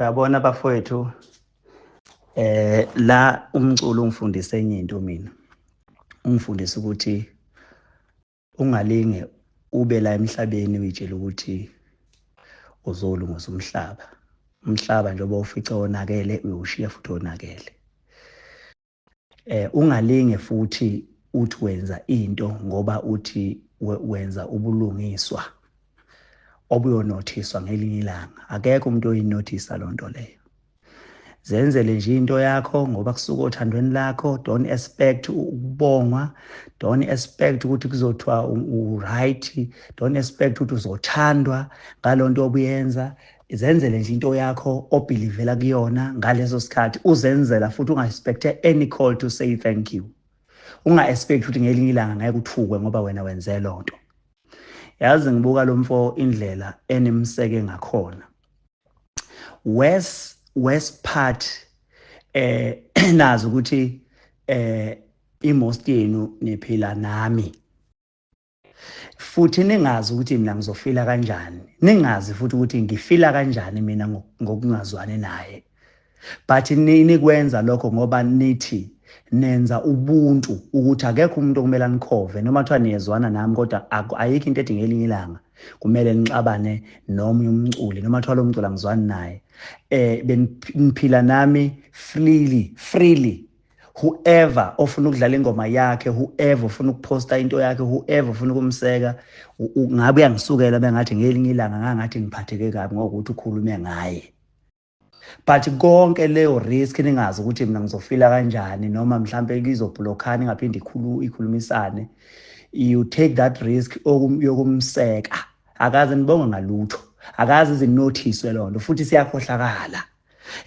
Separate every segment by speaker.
Speaker 1: Uyabona bafowethu, la umculo ungifundise enye into mina. Ungifundise ukuthi ungalinge ube la emhlabeni uyitshela ukuthi uzolungisa umhlaba. Umhlaba njengoba ufica wonakele uyawushiya futhi wonakele. Ungalinge futhi uthi wenza into ngoba uthi wenza ubulungiswa obuyonothiswa ngelinye ilanga. Akekho umuntu oyinothisa lo nto leyo. Zenzele nje into yakho ngoba kusuka othandweni lakho. Don't expect ukubongwa, don't expect ukuthi kuzothiwa right, don't expect ukuthi uzothandwa ngalonto obuyenza. Zenzele nje into yakho obelievela kuyona ngaleso sikhathi. Uzenzela futhi unga-expect any call to say thank you. Unga-expect ukuthi ngelinye ilanga ngeke uthukwe ngoba wena wenze lonto. Yazi ngibuka lo mfo indlela enemseke ngakhona. West part nazi ukuthi imost yenu niphila nami. Futhi ningazi ukuthi mina ngizofila kanjani. Ningazi futhi ukuthi ngifila kanjani mina ngokungazwani naye. But nikwenza lokho ngoba nithi nenza ubuntu ukuthi akekho umuntu okumele anikhove noma kuthiwa niyezwana nami kodwa ayikho into ethi ngelinye ilanga kumele nixabane nomunye umculi noma kuthiwa lo mculi angizwani naye. Beniphila nami freely. Whoever ofuna ukudlala ingoma yakhe, whoever ofuna ukuposta into yakhe, whoever ofuna ukumseka, ngabe uyangisukela bengathi ngelinye ilanga ngangathi ngiphatheke kabi ngokuthi ukhulume ngaye. But konke leyo risk ningazi ukuthi mina ngizofila kanjani noma mhlambe ngizoblockana ingaphindi ikhulumisane. You take that risk yokumseka. Akaze nibonge ngalutho. Akaze izinotiswe lonto futhi siyakhohlakala.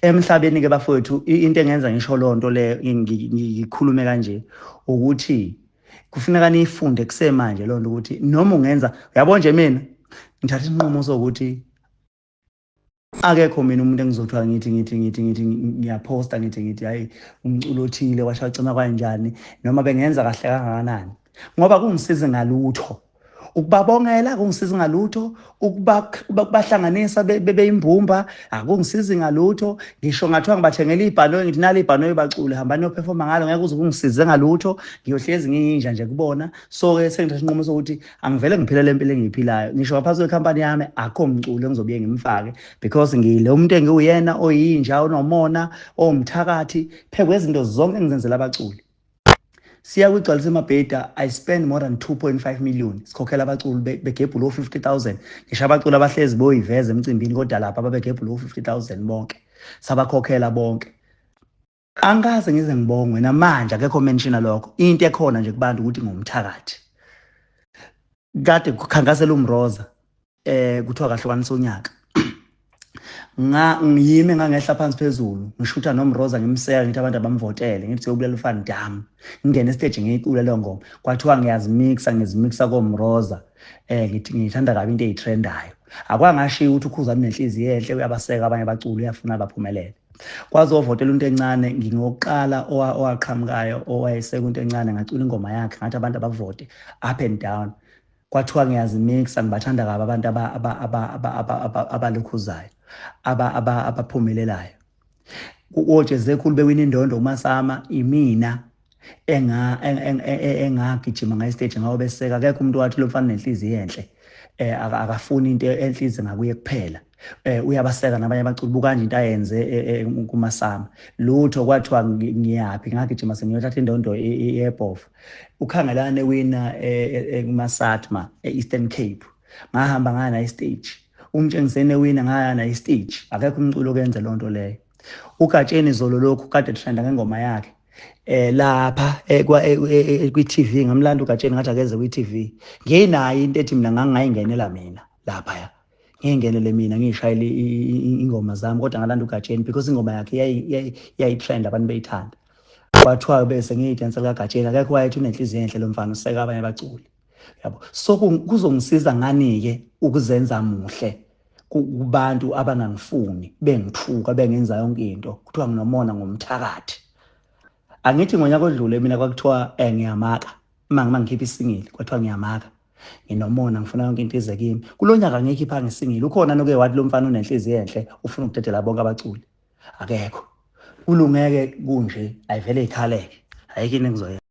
Speaker 1: Emhlabeni ke bafowethu into engenza ngisho lonto le ngikhulume kanje ukuthi kufuneka nifunde kusemanje lonto ukuthi noma ungenza uyabona nje mina ngithatha isinqumo sokuthi akekho mina umuntu engizothiwa ngithi ngiyaposta ngithi hayi umculo othile washacima kanjani noma bengenza kahle kangakanani ngoba kungisize ngalutho. Ukubabongela kungisiza ngalutho, ukubahlanganisa bebeyimbumba akungisiza ngalutho. Ngisho ngathiwa ngibathengela ibhanoyi ngithi nali ibhanoyi bacule hamba niyoperforma ngalo ngeke uze kungisize ngalutho. Ngiyohlezi ngiyinja nje kubona. So ke sengithatha isinqumo sokuthi angivele ngiphile lempilo engiyiphilayo. Ngisho ngaphansi kwekhampani yami akho umculo engizobuye ngimfake because ngile umuntu engiwuyena oyinja onomona omthakathi phekwe izinto zonke engizenzela abaculi. Siya kwigcwalisa emabheda, I spend more than 2.5 million. Sikhokhela abaculi begebhu lo 50,000. Ngisho abaculi abahlezi boyiveza emcimbini kodwa lapha ababegebhu lo 50,000 bonke. Sabakhokhela bonke. Angikaze ngize ngibongwe namanje akekho mention lokho. Into ekhona nje kubantu ukuthi ngumthakathi. Kade kukhankasela umroza kuthiwa kahlukanisa unyaka. Ngiyime ngangehla phansi phezulu ngishutha nomroza ngimseka ngithi abantu abamvotele ngithi uyobulela ufana dam ngingena estage ngiyicula leyo ngoma kwathiwa ngizimixa komroza ngithi ngithanda kabi into eyitrendayo akwangashiya ukuthi ukhuzami nenhliziyo enhle uyabaseka abanye abaculi uyafuna baphumelele kwazi ovotela into encane ngingokuqala owaqhamukayo owayeseka into encane ngacula ingoma yakhe ngathi abantu abavote up and down kwathiwa ngiyazimixa ngibathanda kabi abantu abalukhuzayo abaphumelelayo ojeze khulu bewina indondo uMasama imina engagijima ngayi stage ngawo beseka akekho umuntu wathi lo mfana nenhliziyo enhle akafuni into enhliziyo ngakuye kuphela uyabaseka nabanye abaculi bukanje into ayenze kuMasama lutho kwathiwa ngiyaphi ngagijima sengiyothatha indondo eBhofu ukhangelane wina kuMasatma eEastern Cape ngahamba ngana istage umtshengisene wina ngaya na istage akekho umculo okenza lonto leyo uGatsheni Zolo lokhu kade trenda ngengoma yakhe lapha kwi-TV ngamlanda uGatsheni ngathi akeze kwi-TV ngiyinayo into ethi mina ngangayingenela mina lapha ngingenele mina ngishayile ingoma zami kodwa ngalanda uGatsheni because ingoma yakhe yayitrend abantu beyithanda kwathiwa bese ngiyidansela kaGatsheni akekho wayethi unenhliziyo enhle lo mfana useka abanye abaculi yabo so kuzongisiza ngani ke ukuzenza muhle kubantu abangangifuni bengithuka bengenza yonke into kuthiwa nginomona ngomthakathi angithi ngonyaka odlule mina kwakuthiwa ngiyamaka mangikhipha isingili kwathiwa ngiyamaka nginomona ngifuna yonke into ize kimi. Kulo nyaka ngeke iphange singile. Ukhona noke wathi lo mfana unenhliziyo enhle ufuna ukudedela bonke abaculi. Akekho. Kulungeke kunje ayivele ikhaleke. Ayikho into engizoyenza.